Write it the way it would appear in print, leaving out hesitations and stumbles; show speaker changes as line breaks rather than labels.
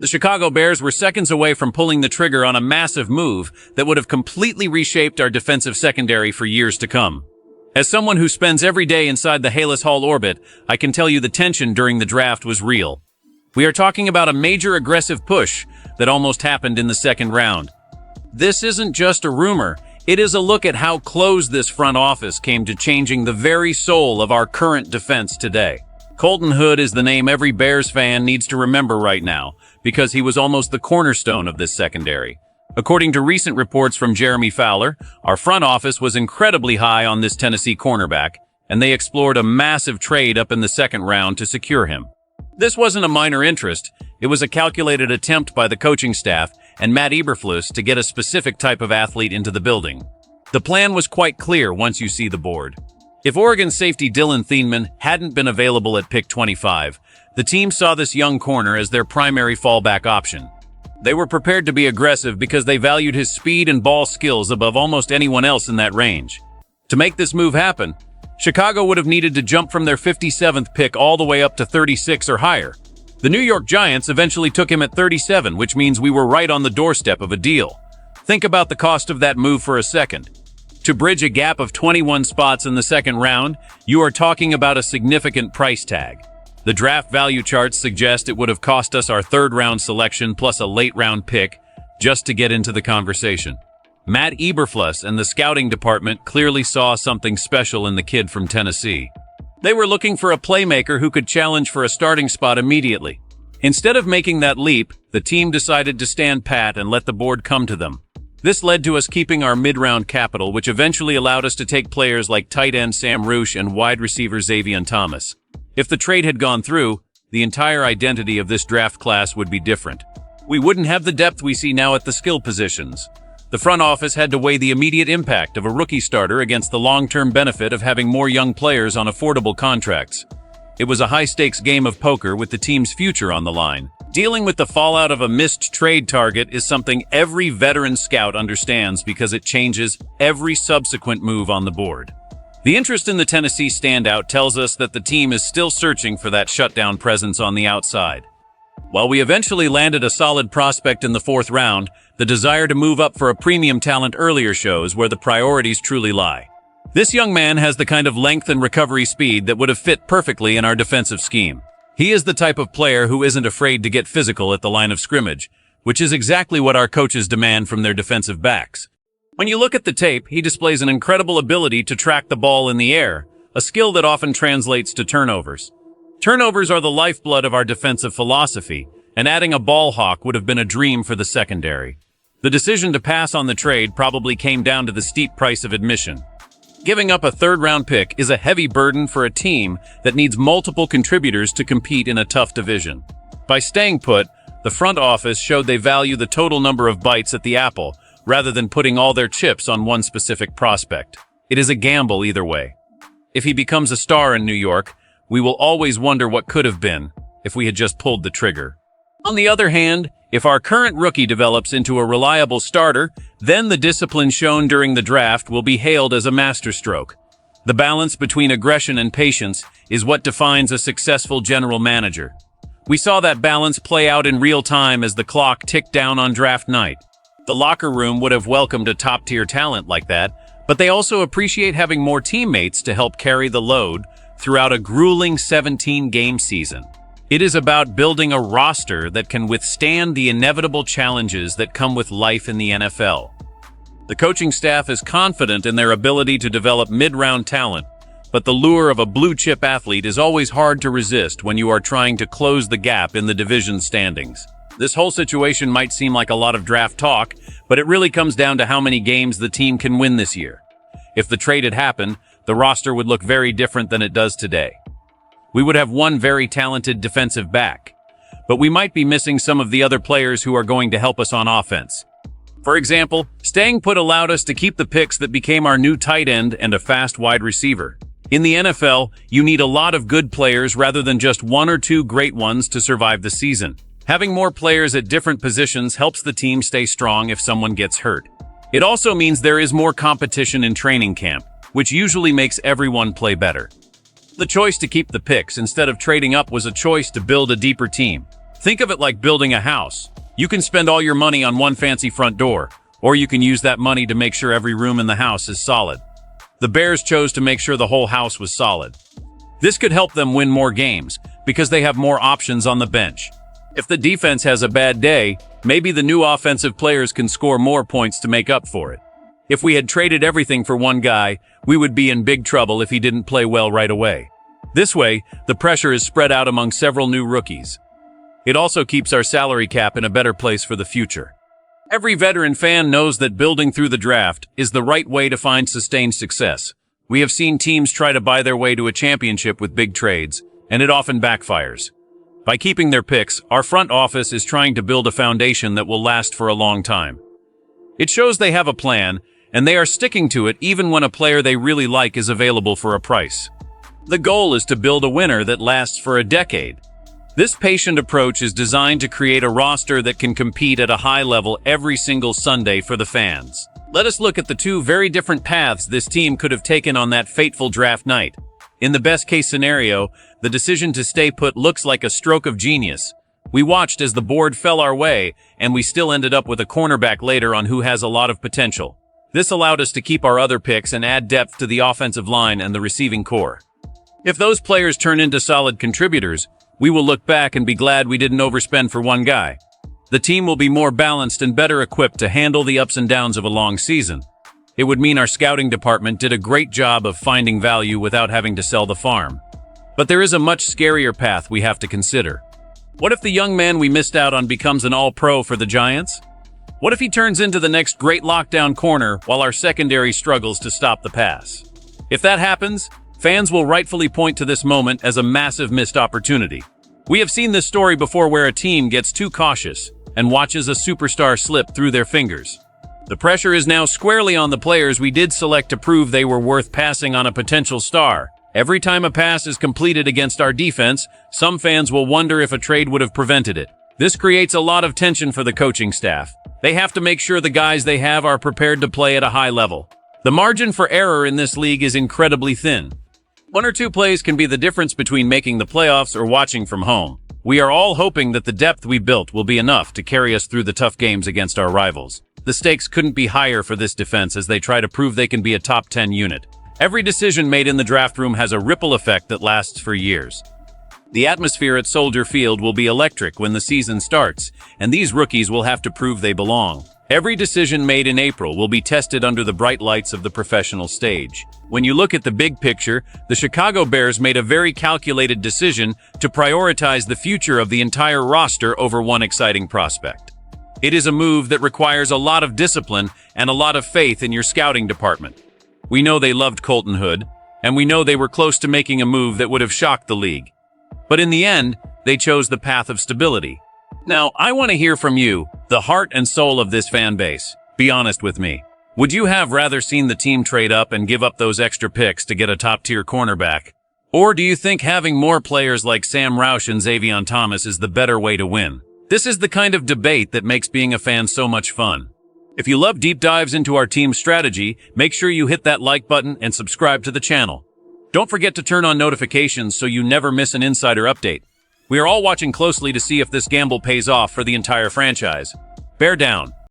The Chicago Bears were seconds away from pulling the trigger on a massive move that would have completely reshaped our defensive secondary for years to come. As someone who spends every day inside the Halas Hall orbit, I can tell you the tension during the draft was real. We are talking about a major aggressive push that almost happened in the second round. This isn't just a rumor, it is a look at how close this front office came to changing the very soul of our current defense today. Colton Hood is the name every Bears fan needs to remember right now, because he was almost the cornerstone of this secondary. According to recent reports from Jeremy Fowler, our front office was incredibly high on this Tennessee cornerback, and they explored a massive trade up in the second round to secure him. This wasn't a minor interest, it was a calculated attempt by the coaching staff and Matt Eberflus to get a specific type of athlete into the building. The plan was quite clear once you see the board. If Oregon safety Dylan Thieneman hadn't been available at pick 25, the team saw this young corner as their primary fallback option. They were prepared to be aggressive because they valued his speed and ball skills above almost anyone else in that range. To make this move happen, Chicago would have needed to jump from their 57th pick all the way up to 36 or higher. The New York Giants eventually took him at 37, which means we were right on the doorstep of a deal. Think about the cost of that move for a second. To bridge a gap of 21 spots in the second round, you are talking about a significant price tag. The draft value charts suggest it would have cost us our third-round selection plus a late-round pick just to get into the conversation. Matt Eberflus and the scouting department clearly saw something special in the kid from Tennessee. They were looking for a playmaker who could challenge for a starting spot immediately. Instead of making that leap, the team decided to stand pat and let the board come to them. This led to us keeping our mid-round capital, which eventually allowed us to take players like tight end Sam Roosh and wide receiver Xavier Thomas. If the trade had gone through, the entire identity of this draft class would be different. We wouldn't have the depth we see now at the skill positions. The front office had to weigh the immediate impact of a rookie starter against the long-term benefit of having more young players on affordable contracts. It was a high-stakes game of poker with the team's future on the line. Dealing with the fallout of a missed trade target is something every veteran scout understands because it changes every subsequent move on the board. The interest in the Tennessee standout tells us that the team is still searching for that shutdown presence on the outside. While we eventually landed a solid prospect in the fourth round, the desire to move up for a premium talent earlier shows where the priorities truly lie. This young man has the kind of length and recovery speed that would have fit perfectly in our defensive scheme. He is the type of player who isn't afraid to get physical at the line of scrimmage, which is exactly what our coaches demand from their defensive backs. When you look at the tape, he displays an incredible ability to track the ball in the air, a skill that often translates to turnovers. Turnovers are the lifeblood of our defensive philosophy, and adding a ball hawk would have been a dream for the secondary. The decision to pass on the trade probably came down to the steep price of admission. Giving up a third-round pick is a heavy burden for a team that needs multiple contributors to compete in a tough division. By staying put, the front office showed they value the total number of bites at the apple, rather than putting all their chips on one specific prospect. It is a gamble either way. If he becomes a star in New York, we will always wonder what could have been if we had just pulled the trigger. On the other hand, if our current rookie develops into a reliable starter, then the discipline shown during the draft will be hailed as a masterstroke. The balance between aggression and patience is what defines a successful general manager. We saw that balance play out in real time as the clock ticked down on draft night. The locker room would have welcomed a top-tier talent like that, but they also appreciate having more teammates to help carry the load throughout a grueling 17-game season. It is about building a roster that can withstand the inevitable challenges that come with life in the NFL. The coaching staff is confident in their ability to develop mid-round talent, but the lure of a blue-chip athlete is always hard to resist when you are trying to close the gap in the division standings. This whole situation might seem like a lot of draft talk, but it really comes down to how many games the team can win this year. If the trade had happened, the roster would look very different than it does today. We would have one very talented defensive back, but we might be missing some of the other players who are going to help us on offense. For example, staying put allowed us to keep the picks that became our new tight end and a fast wide receiver. In the NFL, you need a lot of good players rather than just one or two great ones to survive the season. Having more players at different positions helps the team stay strong if someone gets hurt. It also means there is more competition in training camp, which usually makes everyone play better. The choice to keep the picks instead of trading up was a choice to build a deeper team. Think of it like building a house. You can spend all your money on one fancy front door, or you can use that money to make sure every room in the house is solid. The Bears chose to make sure the whole house was solid. This could help them win more games, because they have more options on the bench. If the defense has a bad day, maybe the new offensive players can score more points to make up for it. If we had traded everything for one guy, we would be in big trouble if he didn't play well right away. This way, the pressure is spread out among several new rookies. It also keeps our salary cap in a better place for the future. Every veteran fan knows that building through the draft is the right way to find sustained success. We have seen teams try to buy their way to a championship with big trades, and it often backfires. By keeping their picks, our front office is trying to build a foundation that will last for a long time. It shows they have a plan, and they are sticking to it even when a player they really like is available for a price. The goal is to build a winner that lasts for a decade. This patient approach is designed to create a roster that can compete at a high level every single Sunday for the fans. Let us look at the two very different paths this team could have taken on that fateful draft night. In the best-case scenario, the decision to stay put looks like a stroke of genius. We watched as the board fell our way, and we still ended up with a cornerback later on who has a lot of potential. This allowed us to keep our other picks and add depth to the offensive line and the receiving core. If those players turn into solid contributors, we will look back and be glad we didn't overspend for one guy. The team will be more balanced and better equipped to handle the ups and downs of a long season. It would mean our scouting department did a great job of finding value without having to sell the farm. But there is a much scarier path we have to consider. What if the young man we missed out on becomes an all-pro for the Giants? What if he turns into the next great lockdown corner while our secondary struggles to stop the pass? If that happens, fans will rightfully point to this moment as a massive missed opportunity. We have seen this story before where a team gets too cautious and watches a superstar slip through their fingers. The pressure is now squarely on the players we did select to prove they were worth passing on a potential star. Every time a pass is completed against our defense, some fans will wonder if a trade would have prevented it. This creates a lot of tension for the coaching staff. They have to make sure the guys they have are prepared to play at a high level. The margin for error in this league is incredibly thin. One or two plays can be the difference between making the playoffs or watching from home. We are all hoping that the depth we built will be enough to carry us through the tough games against our rivals. The stakes couldn't be higher for this defense as they try to prove they can be a top 10 unit. Every decision made in the draft room has a ripple effect that lasts for years. The atmosphere at Soldier Field will be electric when the season starts, and these rookies will have to prove they belong. Every decision made in April will be tested under the bright lights of the professional stage. When you look at the big picture, the Chicago Bears made a very calculated decision to prioritize the future of the entire roster over one exciting prospect. It is a move that requires a lot of discipline and a lot of faith in your scouting department. We know they loved Colton Hood, and we know they were close to making a move that would have shocked the league. But in the end, they chose the path of stability. Now, I want to hear from you, the heart and soul of this fan base. Be honest with me. Would you have rather seen the team trade up and give up those extra picks to get a top-tier cornerback? Or do you think having more players like Sam Roush and Xavier Thomas is the better way to win? This is the kind of debate that makes being a fan so much fun. If you love deep dives into our team's strategy, make sure you hit that like button and subscribe to the channel. Don't forget to turn on notifications so you never miss an insider update. We are all watching closely to see if this gamble pays off for the entire franchise. Bear down.